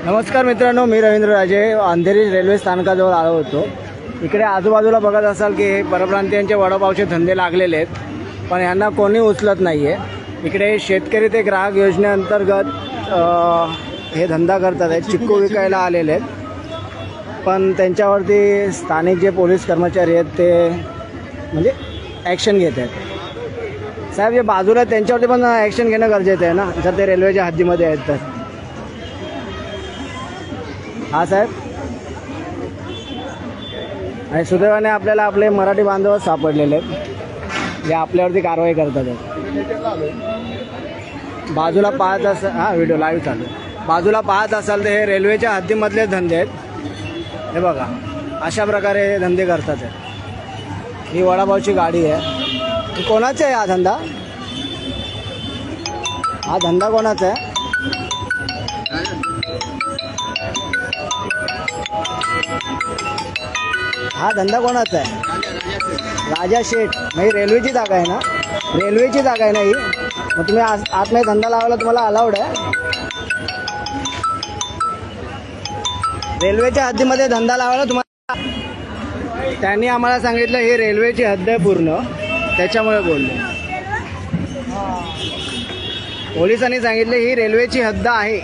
नमस्कार मित्रांनो, मी रवींद्र राजे अंधेरी रेल्वे स्थानकाजवळ आलो होतो। इकडे आजूबाजूला बघत असाल की हे परप्रांतीयांचे वडापावचे धंदे लागलेले आहेत, पण यांना कोणी उचलत नाही आहे। इकडे शेतकरी ते ग्राहक योजनेअंतर्गत हे धंदा करतात आहेत, चिक्कू विकायला आलेले आहेत, पण त्यांच्यावरती स्थानिक जे पोलीस कर्मचारी आहेत ते म्हणजे ॲक्शन घेत आहेत। साहेब, जे बाजूला त्यांच्यावरती पण ॲक्शन घेणं गरजेचं आहे ना, जर ते रेल्वेच्या हद्दीमध्ये आहेत तर। हा साहेब, आणि सुदैवाने आपल्याला आपले मराठी बांधव सापडलेले आहेत जे आपल्यावरती कारवाई करतात आहेत। बाजूला पाहत असाल, हा व्हिडिओ लाईव्ह चालू आहे, बाजूला पाहत असाल तर हे रेल्वेच्या हद्दीमधले धंदे आहेत। हे बघा, अशा प्रकारे हे धंदे करतात आहेत। ही वडापावची गाडी आहे। कोणाचा आहे हा धंदा? हा धंदा कोणाचा आहे? हा धंदा कोणाचा आहे? राजा शेठ। नाही, रेल्वेची जागा आहे ना, रेल्वेची जागा आहे ना ही। मग तुम्ही आतमध्ये धंदा लावायला तुम्हाला अलाउड आहे? रेल्वेच्या हद्दीमध्ये धंदा लावायला तुम्हाला? त्यांनी आम्हाला सांगितलं ही रेल्वेची हद्द आहे पूर्ण, त्याच्यामुळे बोललो। पोलिसांनी सांगितले ही रेल्वेची हद्द आहे।